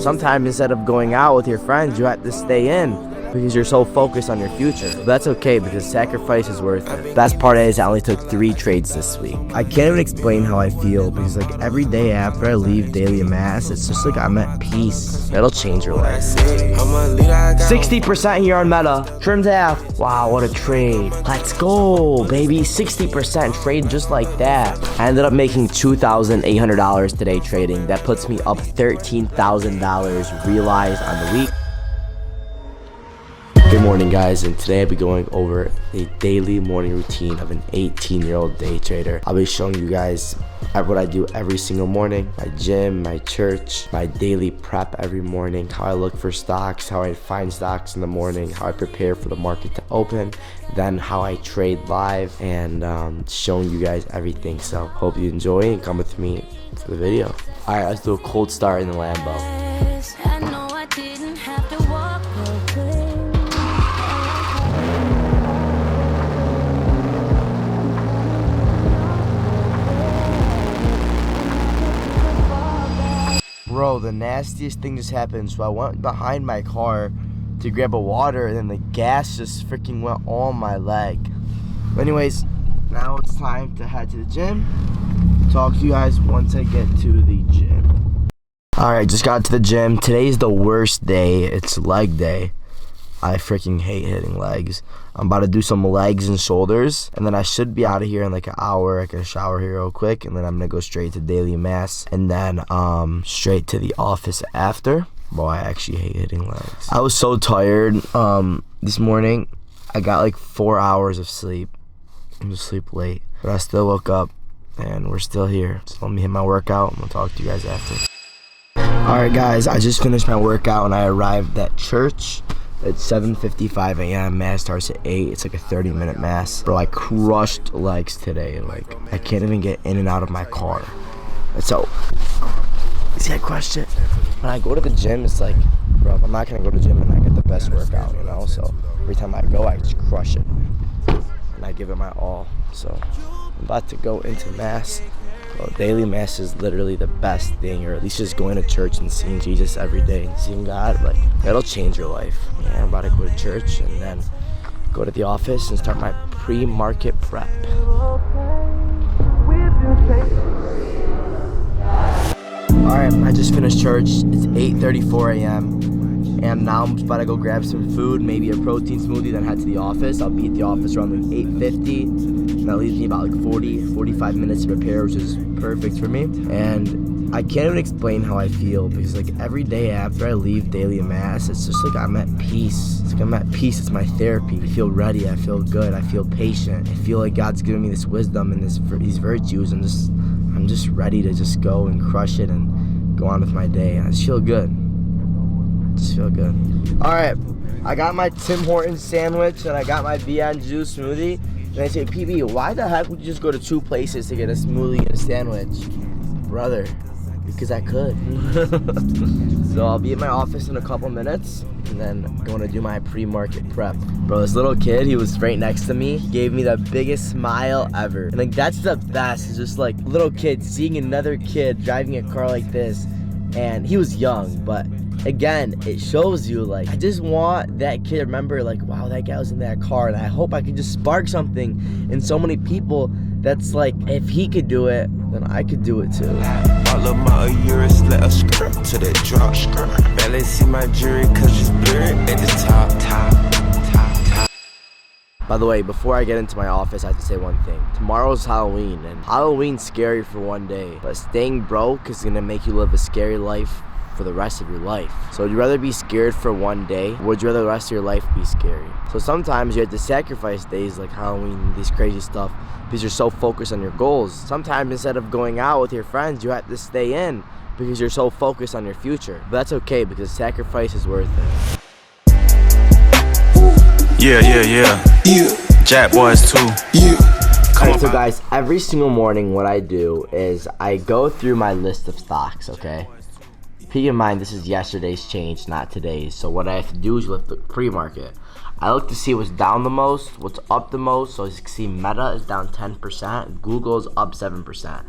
sometimes instead of going out with your friends, you have to stay in because you're so focused on your future. But that's okay because sacrifice is worth it. Best part is I only took 3 trades this week. I can't even explain how I feel because like every day after I leave daily mass, it's just like I'm at peace. It'll change your life. 60% here on Meta. Trimmed half. Wow, what a trade. Let's go, baby. 60% trade just like that. I ended up making $2,800 today trading. That puts me up $13,000 realized on the week. Good morning, guys, and today I'll be going over the daily morning routine of an 18-year-old day trader. I'll be showing you guys what I do every single morning, my gym, my church, my daily prep every morning, how I look for stocks, how I find stocks in the morning, how I prepare for the market to open, then how I trade live, and showing you guys everything. So hope you enjoy and come with me for the video. All right, let's do a cold start in the Lambo. Bro, the nastiest thing just happened. So I went behind my car to grab a water and then the gas just freaking went on my leg. But anyways, now it's time to head to the gym. Talk to you guys once I get to the gym. Alright, just got to the gym. Today's the worst day. It's leg day. I freaking hate hitting legs. I'm about to do some legs and shoulders, and then I should be out of here in like an hour. I can shower here real quick, and then I'm gonna go straight to daily mass, and then straight to the office after. Boy, I actually hate hitting legs. I was so tired this morning. I got like 4 hours of sleep. I'm just sleep late, but I still woke up, and we're still here. So let me hit my workout, and we'll talk to you guys after. Alright guys, I just finished my workout, and I arrived at church. It's 7:55 a.m. Mass starts at 8. It's like a 30-minute mass. Bro, I crushed legs today. Like, I can't even get in and out of my car. So, see, I crushed it. When I go to the gym, it's like, bro, I'm not gonna go to the gym and not get the best workout, you know? So, every time I go, I just crush it. And I give it my all. So, I'm about to go into mass. Well, daily mass is literally the best thing, or at least just going to church and seeing Jesus every day and seeing God, like, that'll change your life. Yeah, I'm about to go to church and then go to the office and start my pre-market prep. Alright, I just finished church. It's 8:34 a.m. and now I'm about to go grab some food, maybe a protein smoothie, then head to the office. I'll be at the office around like 8:50, and that leaves me about like 45 minutes to prepare, which is perfect for me. And I can't even explain how I feel because like every day after I leave daily mass, it's just like I'm at peace. It's like I'm at peace. It's my therapy. I feel ready. I feel good. I feel patient. I feel like God's giving me this wisdom and these virtues, and I'm just ready to just go and crush it and go on with my day. And I just feel good. Just feel good. Alright, I got my Tim Hortons sandwich and I got my Beyond Juice smoothie. And I say, PB, why the heck would you just go to 2 places to get a smoothie and a sandwich? Brother, because I could. So I'll be at my office in a couple minutes and then I'm going to do my pre-market prep. Bro, this little kid, he was right next to me. He gave me the biggest smile ever. And like, that's the best. It's just like little kid seeing another kid driving a car like this. And he was young, but again, it shows you, like, I just want that kid to remember, like, wow, that guy was in that car, and I hope I can just spark something in so many people that's like, if he could do it, then I could do it too. All of my Urus let us skirt to that drop. Barely see my jury cause it's blurred at the top. By the way, before I get into my office, I have to say one thing. Tomorrow's Halloween, and Halloween's scary for one day, but staying broke is gonna make you live a scary life for the rest of your life. So would you rather be scared for one day, or would you rather the rest of your life be scary? So sometimes you have to sacrifice days like Halloween and these crazy stuff because you're so focused on your goals. Sometimes instead of going out with your friends, you have to stay in because you're so focused on your future. But that's okay because sacrifice is worth it. Yeah. Jack boys too. Yeah. Alright, so guys, every single morning what I do is I go through my list of stocks, okay? Keep in mind, this is yesterday's change, not today's. So what I have to do is look at the pre-market. I look to see what's down the most, what's up the most. So as you can see, Meta is down 10%, Google is up 7%.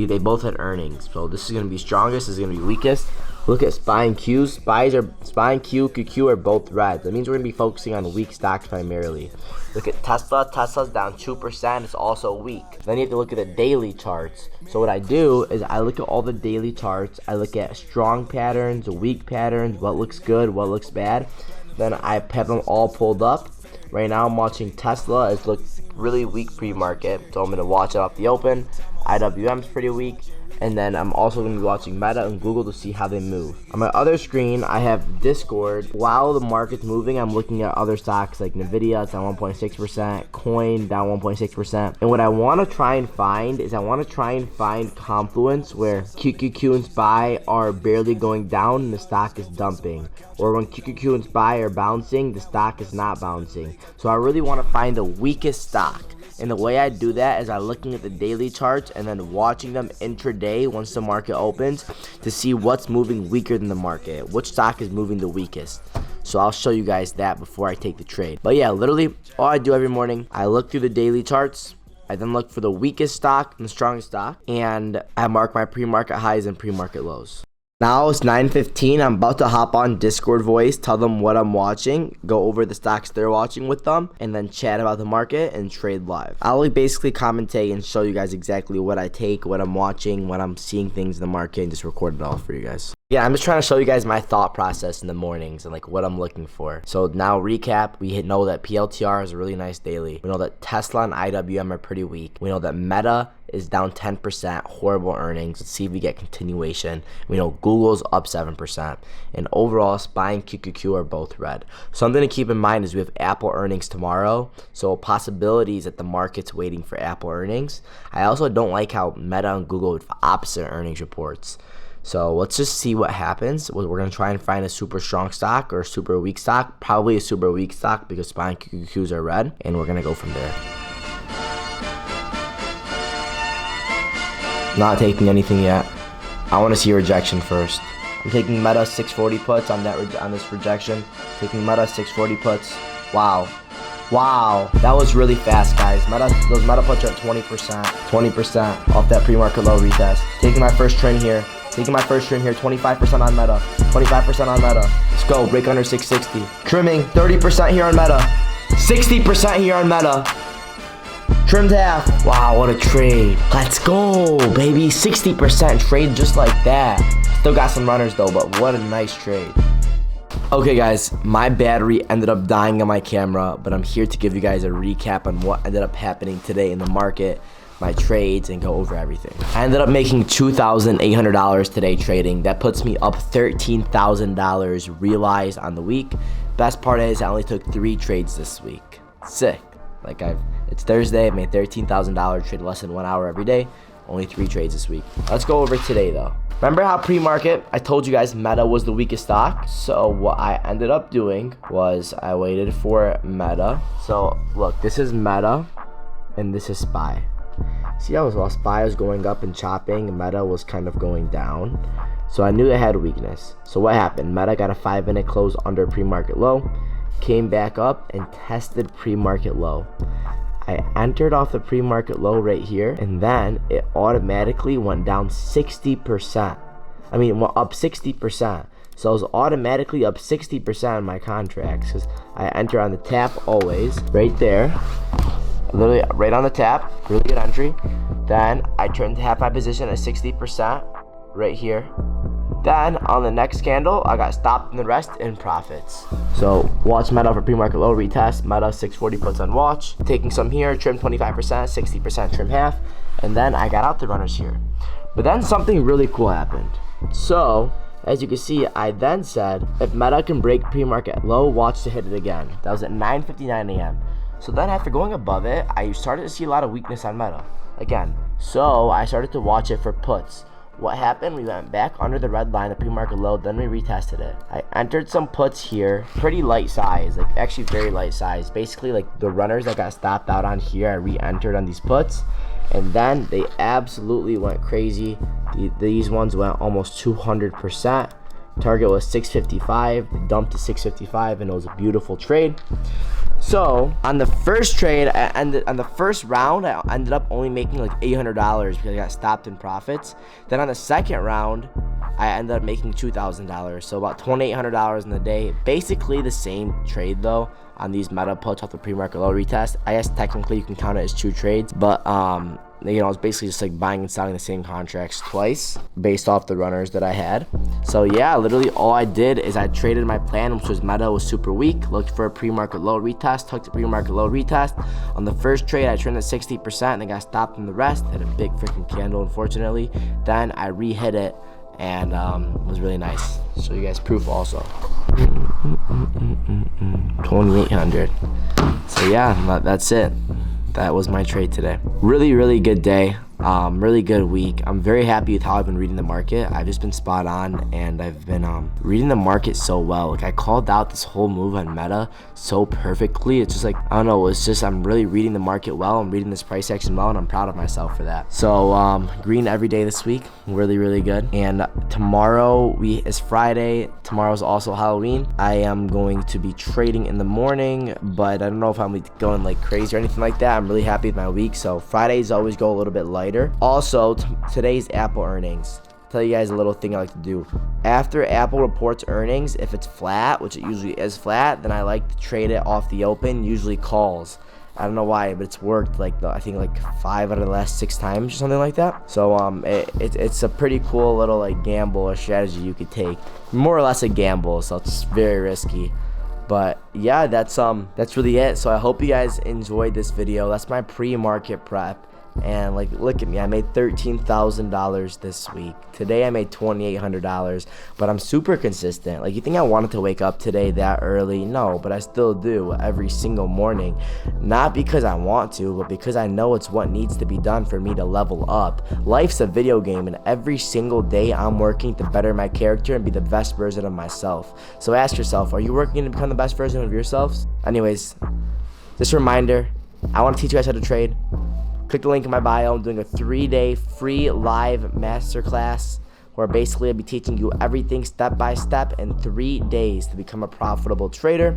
They both had earnings. So this is going to be strongest, this is going to be weakest. Look at SPY and Q. SPY and QQQ are both red. That means we're going to be focusing on weak stocks primarily. Look at Tesla. Tesla's down 2%. It's also weak. Then you have to look at the daily charts. So what I do is I look at all the daily charts. I look at strong patterns, weak patterns, what looks good, what looks bad. Then I have them all pulled up. Right now I'm watching Tesla. It looks really weak pre-market, so I'm going to watch it off the open. IWM's pretty weak. And then I'm also going to be watching Meta and Google to see how they move. On my other screen, I have Discord. While the market's moving, I'm looking at other stocks like Nvidia. It's down 1.6%. Coin down 1.6%. And what I want to try and find is confluence where QQQ and SPY are barely going down and the stock is dumping. Or when QQQ and SPY are bouncing, the stock is not bouncing. So I really want to find the weakest stock. And the way I do that is I'm looking at the daily charts and then watching them intraday once the market opens to see what's moving weaker than the market, which stock is moving the weakest. So I'll show you guys that before I take the trade. But yeah, literally all I do every morning, I look through the daily charts. I then look for the weakest stock and the strongest stock, and I mark my pre-market highs and pre-market lows. Now it's 9:15. I'm about to hop on Discord voice, tell them what I'm watching, go over the stocks they're watching with them, and then chat about the market and trade live. I'll basically commentate and show you guys exactly what I take, what I'm watching, when I'm seeing things in the market, and just record it all for you guys. Yeah, I'm just trying to show you guys my thought process in the mornings and like what I'm looking for. So now recap, we know that PLTR is a really nice daily. We know that Tesla and IWM are pretty weak. We know that Meta is down 10%, horrible earnings. Let's see if we get continuation. We know Google's up 7%. And overall, SPY and QQQ are both red. Something to keep in mind is we have Apple earnings tomorrow. So possibilities that the market's waiting for Apple earnings. I also don't like how Meta and Google have opposite earnings reports. So let's just see what happens. We're going to try and find a super strong stock or a super weak stock. Probably a super weak stock because SPY and QQQs are red. And we're going to go from there. Not taking anything yet. I want to see a rejection first. I'm taking Meta 640 puts on this rejection. Taking Meta 640 puts. Wow. That was really fast, guys. Those Meta puts are at 20% off that pre-market low retest. Taking my first trend here. 25% on Meta. 25% on Meta. Let's go. Break under 660. Trimming 30% here on Meta. 60% here on Meta. Trimmed half. Wow, what a trade. Let's go, baby. 60% trade just like that. Still got some runners though, but what a nice trade. Okay guys, my battery ended up dying on my camera, but I'm here to give you guys a recap on what ended up happening today in the market, my trades, and go over everything. I ended up making $2,800 today trading. That puts me up $13,000 realized on the week. Best part is I only took 3 trades this week. Sick. It's Thursday. I made $13,000, trade less than 1 hour every day. Only 3 trades this week. Let's go over today though. Remember how pre-market I told you guys Meta was the weakest stock? So what I ended up doing was I waited for Meta. So look, this is Meta and this is SPY. See how while SPY was going up and chopping, Meta was kind of going down. So I knew it had weakness. So what happened? Meta got a 5-minute close under pre-market low, came back up and tested pre-market low. I entered off the pre-market low right here, and then it automatically went down 60%. I mean, went up 60%. So I was automatically up 60% on my contracts because I enter on the tap always, right there. Literally right on the tap, really good entry. Then I turned half my position at 60% right here. Then on the next candle, I got stopped in the rest in profits. So watch Meta for pre-market low retest. Meta 640 puts on watch. Taking some here, trim 25%, 60% trim half. And then I got out the runners here. But then something really cool happened. So as you can see, I then said, if Meta can break pre-market low, watch to hit it again. That was at 9:59 a.m. So then after going above it, I started to see a lot of weakness on Meta again. So I started to watch it for puts. What happened? We went back under the red line, the pre-market low, then we retested it. I entered some puts here, pretty light size, actually very light size. Basically the runners that got stopped out on here, I re-entered on these puts. And then they absolutely went crazy. These ones went almost 200%. Target was 655, dumped to 655, and it was a beautiful trade. So on the first trade, on the first round, I ended up only making like $800 because I got stopped in profits. Then on the second round, I ended up making $2,000, so about $2,800 in the day. Basically the same trade though on these meta puts off the pre-market low retest. I guess technically you can count it as 2 trades, but you know, it's basically just like buying and selling the same contracts twice based off the runners that I had. So yeah, literally all I did is I traded my plan, which was meta was super weak, looked for a pre-market low retest, took the pre-market low retest. On the first trade, I turned at 60% and then got stopped in the rest, hit a big freaking candle, unfortunately. Then I re-hit it and it was really nice. Show you guys proof also. 2,800. So yeah, that's it. That was my trade today. Really good day. Really good week. I'm very happy with how I've been reading the market. I've just been spot on, and I've been reading the market so well. Like, I called out this whole move on meta so perfectly. It's just like, I don't know, it's just I'm really reading the market well. I'm reading this price action well, and I'm proud of myself for that. So green every day this week. Really good. And tomorrow is Friday. Tomorrow's also Halloween. I am going to be trading in the morning, but I don't know if I'm going like crazy or anything like that. I'm really happy with my week. So Fridays always go a little bit lighter. Also, today's Apple earnings. Tell you guys a little thing I like to do. After Apple reports earnings, if it's flat, which it usually is flat, then I like to trade it off the open, usually calls. I don't know why, but it's worked like I think like 5 out of the last 6 times or something like that. So it's a pretty cool little like gamble or strategy you could take. More or less a gamble, so it's very risky. But yeah, that's really it. So I hope you guys enjoyed this video. That's my pre-market prep. And like, look at me, I made $13,000 this week. Today I made $2,800, but I'm super consistent. Like, you think I wanted to wake up today that early? No, but I still do every single morning. Not because I want to, but because I know it's what needs to be done for me to level up. Life's a video game, and every single day I'm working to better my character and be the best version of myself. So ask yourself, are you working to become the best version of yourselves? Anyways, just a reminder, I want to teach you guys how to trade. Click the link in my bio. I'm doing a 3-day free live masterclass where basically I'll be teaching you everything step by step in 3 days to become a profitable trader.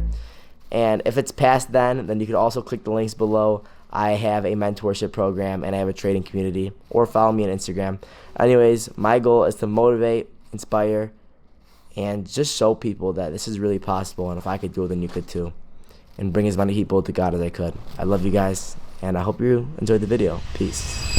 And if it's past then you can also click the links below. I have a mentorship program and I have a trading community, or follow me on Instagram. Anyways, my goal is to motivate, inspire, and just show people that this is really possible. And if I could do it, then you could too. And bring as many people to God as I could. I love you guys. And I hope you enjoyed the video. Peace.